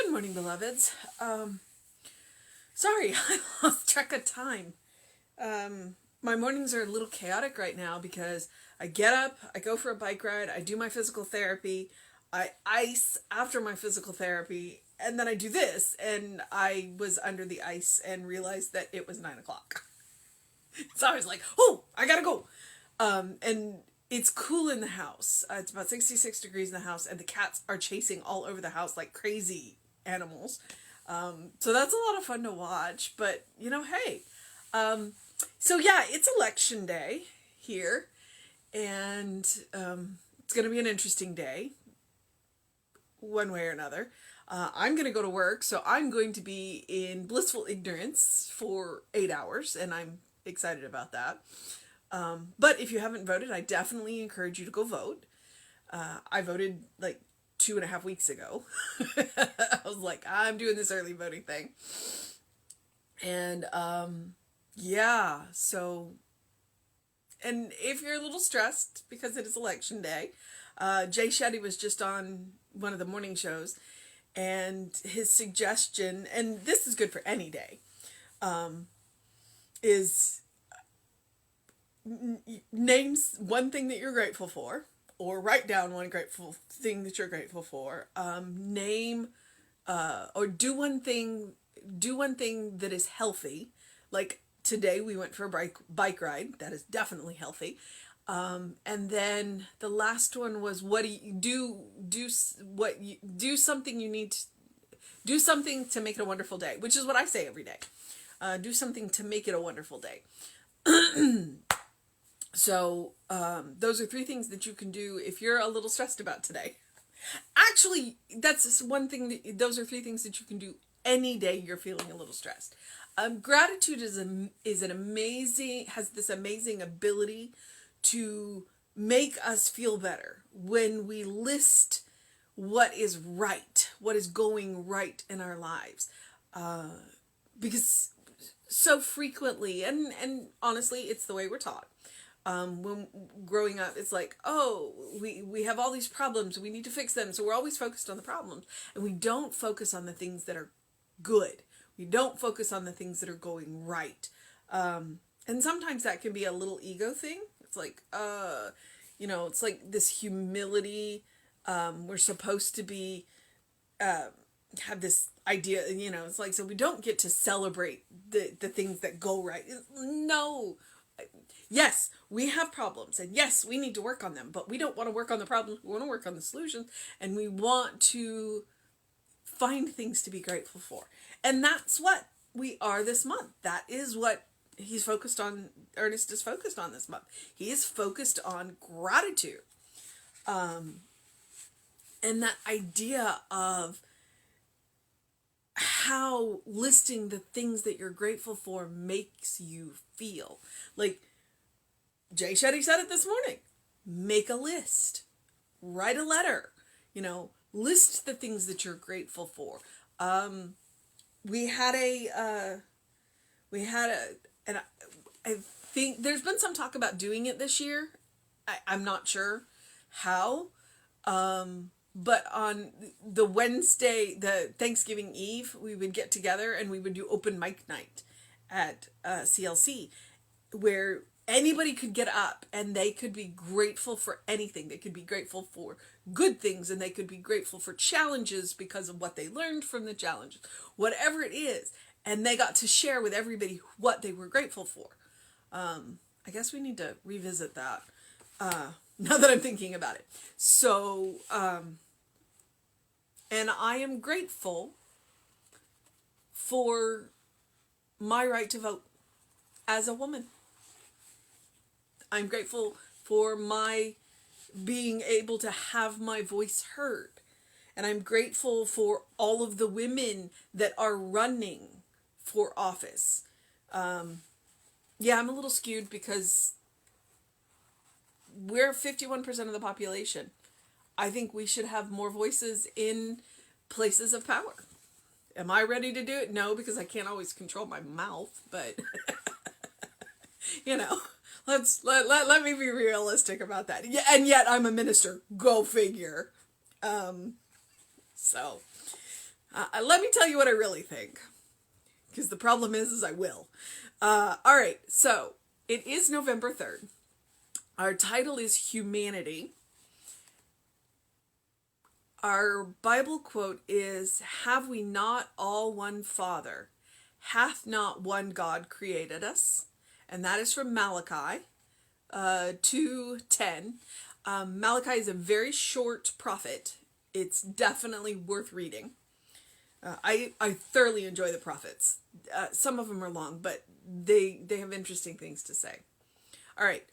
Good morning, beloveds. Sorry, I lost track of time. My mornings are a little chaotic right now because I get up, I go for a bike ride, I do my physical therapy, I ice after my physical therapy, and then I do this, and I was under the ice and realized that it was 9 o'clock. So I was like, oh, I gotta go. And it's cool in the house. It's about 66 degrees in the house, and the cats are chasing all over the house like crazy animals. So that's a lot of fun to watch, but hey. So yeah, it's election day here, and it's going to be an interesting day, one way or another. I'm going to go to work, so I'm going to be in blissful ignorance for 8 hours, and I'm excited about that. But if you haven't voted, I definitely encourage you to go vote. I voted like 2.5 weeks ago. I was like, I'm doing this early voting thing. And yeah, so, and if you're a little stressed because it is election day, Jay Shetty was just on one of the morning shows, and his suggestion, and this is good for any day, is names one thing that you're grateful for, or write down one grateful thing that you're grateful for. Name or do one thing. Do one thing that is healthy. Like today, we went for a bike ride. That is definitely healthy. And then the last one was, what do you do? Do something you need to do, something to make it a wonderful day, which is what I say every day. Do something to make it a wonderful day. So those are 3 things that you can do if you're a little stressed about today. Actually, that's one thing. Those are 3 things that you can do any day you're feeling a little stressed. Gratitude has this amazing ability to make us feel better when we list what is right, what is going right in our lives. Because so frequently, and honestly, it's the way we're taught. When growing up, it's like, oh, we have all these problems, we need to fix them. So we're always focused on the problems, and we don't focus on the things that are good. We don't focus on the things that are going right. And sometimes that can be a little ego thing. It's like, it's like this humility. We're supposed to be, have this idea, it's like, so we don't get to celebrate the things that go right. No. Yes, we have problems, and yes, we need to work on them, but we don't want to work on the problems. We want to work on the solutions, and we want to find things to be grateful for. And that's what we are this month. That is what he's focused on. Ernest is focused on this month. He is focused on gratitude. And that idea of how listing the things that you're grateful for makes you feel. Like Jay Shetty said it this morning. Make a list. Write a letter. List the things that you're grateful for. And I think there's been some talk about doing it this year. I'm not sure how. But on the Wednesday, the Thanksgiving Eve, we would get together and we would do open mic night at CLC, where anybody could get up and they could be grateful for anything. They could be grateful for good things, and they could be grateful for challenges because of what they learned from the challenges, whatever it is. And they got to share with everybody what they were grateful for. I guess we need to revisit that now that I'm thinking about it. So, and I am grateful for my right to vote as a woman. I'm grateful for my being able to have my voice heard. And I'm grateful for all of the women that are running for office. Yeah, I'm a little skewed because we're 51% of the population. I think we should have more voices in places of power. Am I ready to do it? No, because I can't always control my mouth, but let me be realistic about that. Yeah, and yet I'm a minister. Go figure. So Let me tell you what I really think. Because the problem is I will. All right, so it is November 3rd. Our title is Humanity. Our Bible quote is, "Have we not all one Father? Hath not one God created us?" And that is from Malachi 2:10. Malachi is a very short prophet. It's definitely worth reading. I thoroughly enjoy the prophets. Some of them are long, but they have interesting things to say. All right.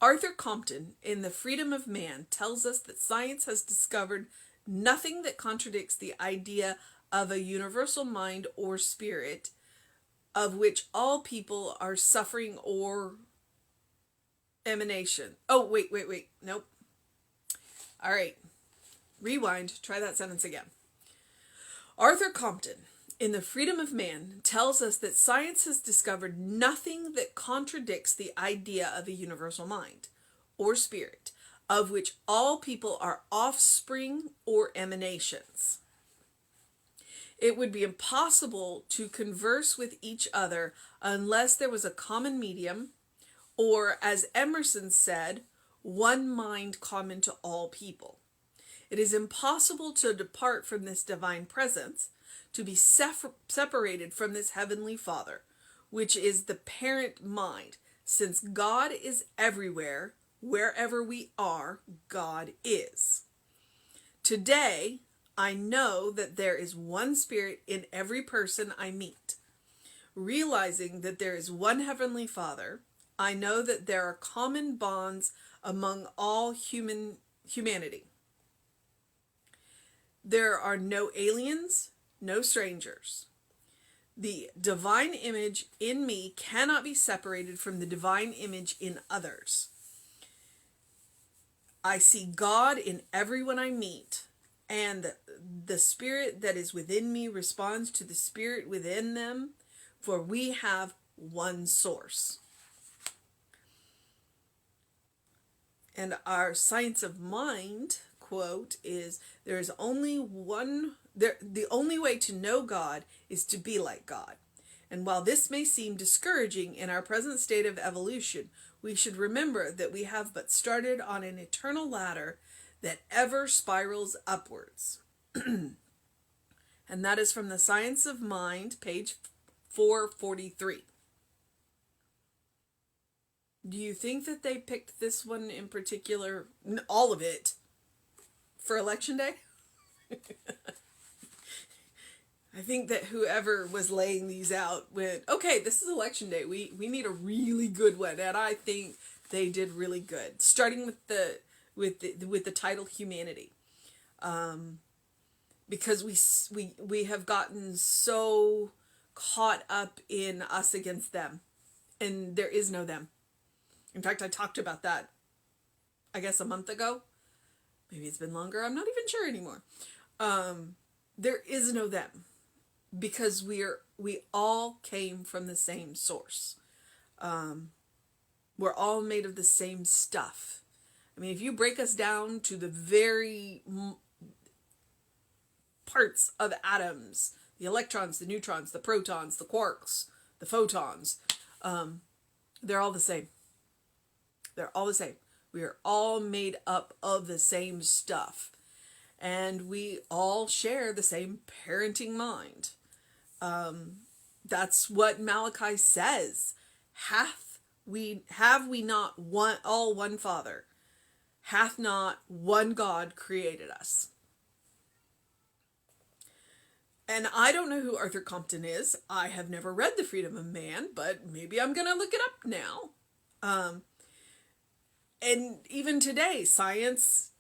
Arthur Compton, in The Freedom of Man, tells us that science has discovered nothing that contradicts the idea of a universal mind or spirit of which all people are suffering or emanation. Oh, wait. Nope. All right. Rewind. Try that sentence again. Arthur Compton, in The Freedom of Man, tells us that science has discovered nothing that contradicts the idea of a universal mind or spirit, of which all people are offspring or emanations. It would be impossible to converse with each other unless there was a common medium, or, as Emerson said, one mind common to all people. It is impossible to depart from this divine presence, to be separated from this heavenly Father, which is the parent mind, since God is everywhere, wherever we are, God is. Today, I know that there is one Spirit in every person I meet. Realizing that there is one Heavenly Father, I know that there are common bonds among all humanity. There are no aliens, no strangers. The divine image in me cannot be separated from the divine image in others. I see God in everyone I meet, and the Spirit that is within me responds to the Spirit within them, for we have one source. And our Science of Mind quote is, "There is only one, the only way to know God is to be like God. And while this may seem discouraging in our present state of evolution, we should remember that we have but started on an eternal ladder that ever spirals upwards." And that is from the Science of Mind, page 443. Do you think that they picked this one in particular, all of it, for Election Day? I think that whoever was laying these out went, okay, this is Election Day. We need a really good one, and I think they did really good. Starting with the title Humanity, because we have gotten so caught up in us against them, and there is no them. In fact, I talked about that, I guess, a month ago. Maybe it's been longer. I'm not even sure anymore. There is no them, because we all came from the same source. We're all made of the same stuff. I mean, if you break us down to the very parts of atoms, the electrons, the neutrons, the protons, the quarks, the photons, they're all the same. They're all the same. We are all made up of the same stuff. And we all share the same parenting mind. That's what Malachi says. Have we not all one Father? Hath not one God created us? And I don't know who Arthur Compton is. I have never read The Freedom of Man, but maybe I'm going to look it up now. And even today, science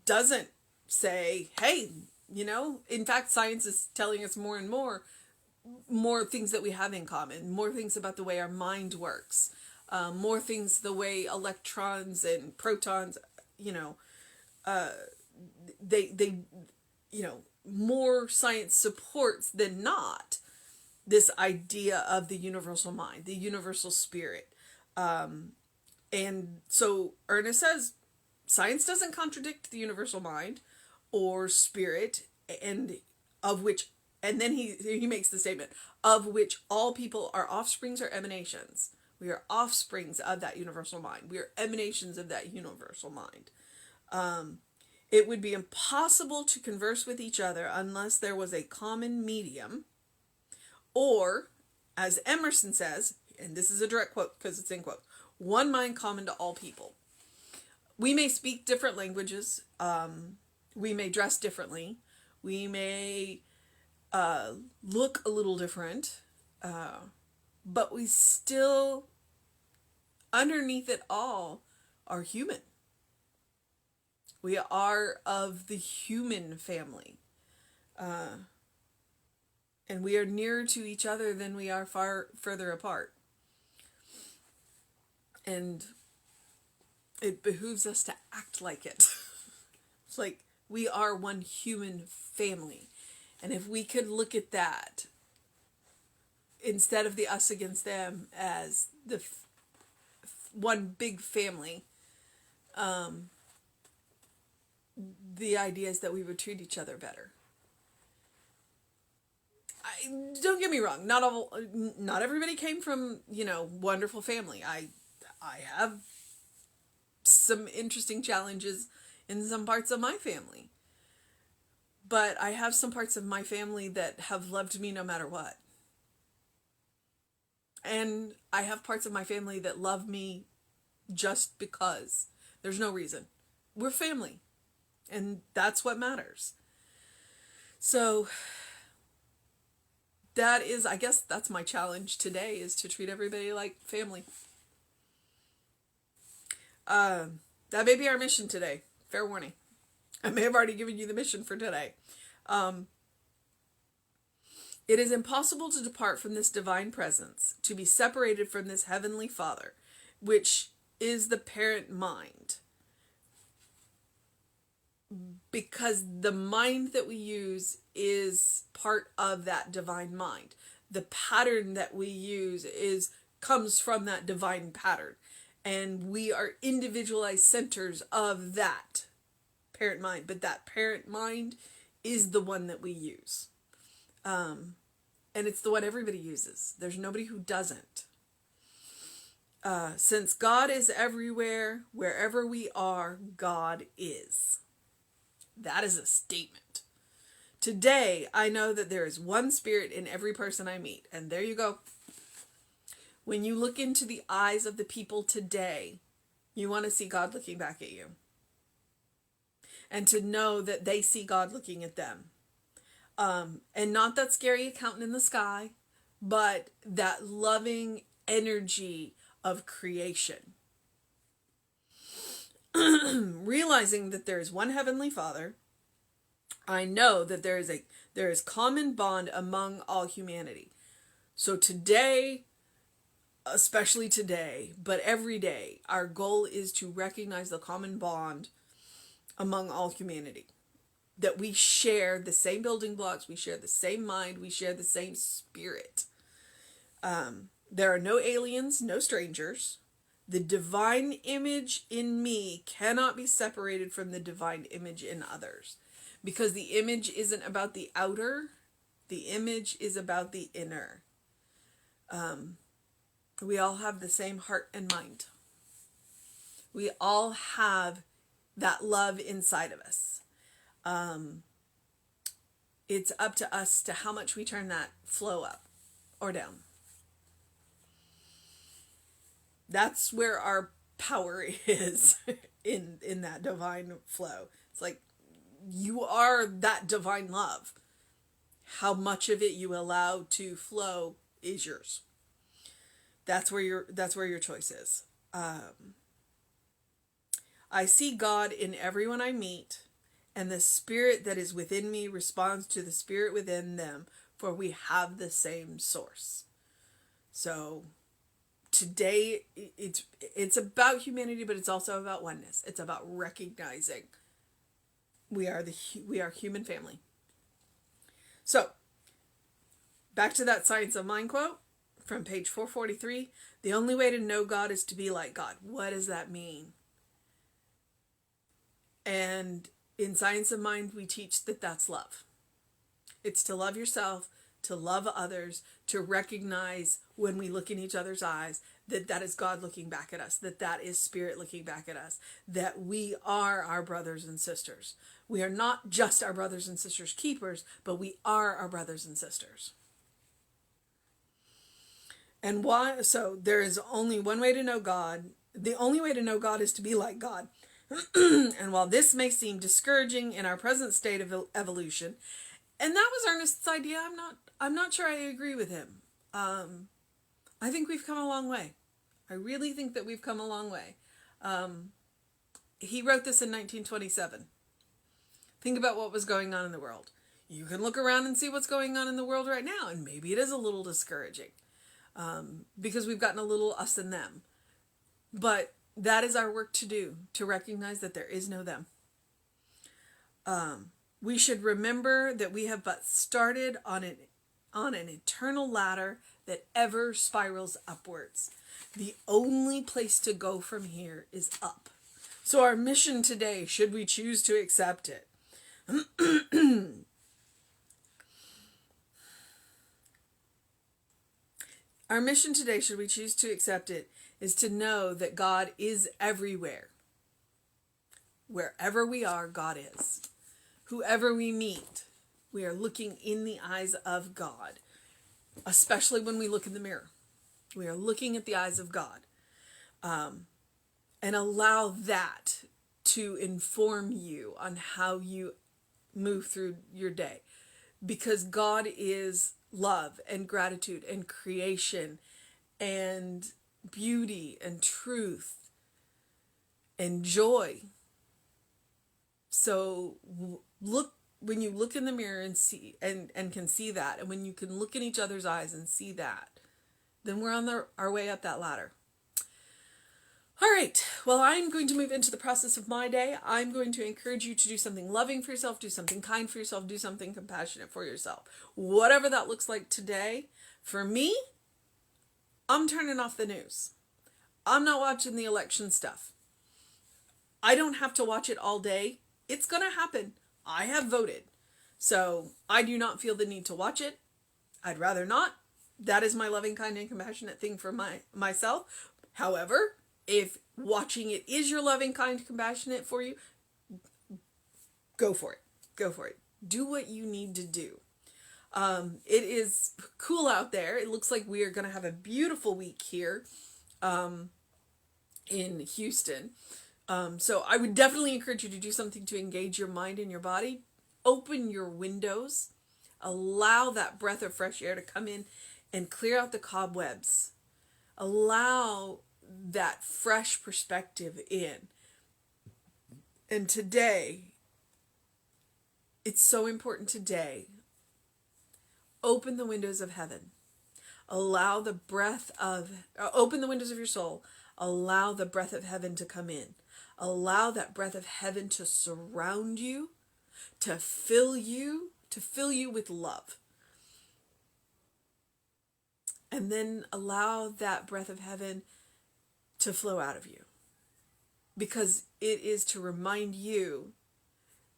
doesn't say, hey, in fact, science is telling us more and more things that we have in common, more things about the way our mind works, more things the way electrons and protons, more science supports than not this idea of the universal mind, the universal spirit. And so Ernest says, science doesn't contradict the universal mind or spirit, and of which, and then he makes the statement, of which all people are offsprings or emanations. We are offsprings of that universal mind. We are emanations of that universal mind. It would be impossible to converse with each other unless there was a common medium, or, as Emerson says, and this is a direct quote because it's in quotes, one mind common to all people. We may speak different languages. We may dress differently. We may look a little different. But we still, underneath it all, are human. We are of the human family. And we are nearer to each other than we are far further apart. And it behooves us to act like it. It's like we are one human family. And if we could look at that, instead of the us against them, as the one big family, the idea is that we would treat each other better. Don't get me wrong, not everybody came from, wonderful family. I have some interesting challenges in some parts of my family. But I have some parts of my family that have loved me no matter what. And I have parts of my family that love me just because. There's no reason. We're family. And that's what matters. So I guess that's my challenge today, is to treat everybody like family. That may be our mission today. Fair warning. I may have already given you the mission for today. It is impossible to depart from this divine presence, to be separated from this heavenly Father, which is the parent mind. Because the mind that we use is part of that divine mind. The pattern that we use comes from that divine pattern. And we are individualized centers of that parent mind. But that parent mind is the one that we use. And it's the one everybody uses. There's nobody who doesn't. Since God is everywhere, wherever we are, God is. That is a statement. Today, I know that there is one spirit in every person I meet. And there you go. When you look into the eyes of the people today, you want to see God looking back at you. And to know that they see God looking at them. And not that scary accountant in the sky, but that loving energy of creation. Realizing that there is one heavenly Father, I know that there is common bond among all humanity. So today, especially today, but every day, our goal is to recognize the common bond among all humanity. That we share the same building blocks, we share the same mind, we share the same spirit. There are no aliens, no strangers. The divine image in me cannot be separated from the divine image in others. Because the image isn't about the outer, the image is about the inner. We all have the same heart and mind. We all have that love inside of us. It's up to us to how much we turn that flow up or down. That's where our power is in that divine flow. It's like you are that divine love. How much of it you allow to flow is yours. That's where your choice is. I see God in everyone I meet, and the spirit that is within me responds to the spirit within them, for we have the same source. So today it's about humanity, but it's also about oneness. It's about recognizing we are human family. So back to that Science of Mind quote from page 443. The only way to know God is to be like God. What does that mean? And In Science of Mind, we teach that that's love. It's to love yourself, to love others, to recognize when we look in each other's eyes that that is God looking back at us, that that is Spirit looking back at us, that we are our brothers and sisters. We are not just our brothers and sisters keepers, but we are our brothers and sisters. And why? So there is only one way to know God. The only way to know God is to be like God. And while this may seem discouraging in our present state of evolution, and that was Ernest's idea, I'm not sure I agree with him. I think we've come a long way. I really think that we've come a long way. He wrote this in 1927. Think about what was going on in the world. You can look around and see what's going on in the world right now, and maybe it is a little discouraging, because we've gotten a little us and them. But that is our work to do, to recognize that there is no them. We should remember that we have but started on an eternal ladder that ever spirals upwards. The only place to go from here is up. So our mission today, should we choose to accept it, our mission today, should we choose to accept it, is to know that God is everywhere. Wherever we are, God is. Whoever we meet, we are looking in the eyes of God. Especially when we look in the mirror. We are looking at the eyes of God. And allow that to inform you on how you move through your day. Because God is love and gratitude and creation and beauty and truth and joy. So look, when you look in the mirror and see and can see that, and when you can look in each other's eyes and see that, then we're on our way up that ladder. All right, well, I'm going to move into the process of my day. I'm going to encourage you to do something loving for yourself, do something kind for yourself, do something compassionate for yourself. Whatever that looks like today. For me, I'm turning off the news. I'm not watching the election stuff. I don't have to watch it all day. It's going to happen. I have voted. So I do not feel the need to watch it. I'd rather not. That is my loving, kind, and compassionate thing for myself. However, if watching it is your loving, kind, compassionate for you, go for it. Go for it. Do what you need to do. It is cool out there. It looks like we are going to have a beautiful week here in Houston. So I would definitely encourage you to do something to engage your mind and your body. Open your windows. Allow that breath of fresh air to come in and clear out the cobwebs. Allow that fresh perspective in. And today, it's so important today. Open the windows of heaven. Allow the breath of, open the windows of your soul. Allow the breath of heaven to come in. Allow that breath of heaven to surround you, to fill you with love. And then allow that breath of heaven to flow out of you. Because it is to remind you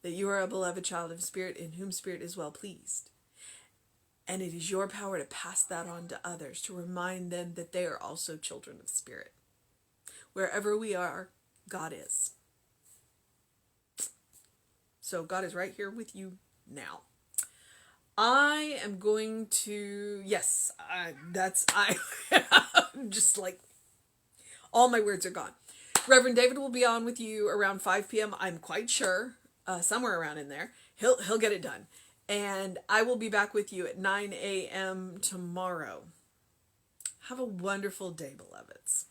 that you are a beloved child of Spirit in whom Spirit is well pleased. And it is your power to pass that on to others, to remind them that they are also children of Spirit. Wherever we are, God is. So God is right here with you now. I am going to, yes, I'm just like, all my words are gone. Reverend David will be on with you around 5 p.m. I'm quite sure, somewhere around in there. He'll get it done. And I will be back with you at 9 a.m. tomorrow. Have a wonderful day, beloveds.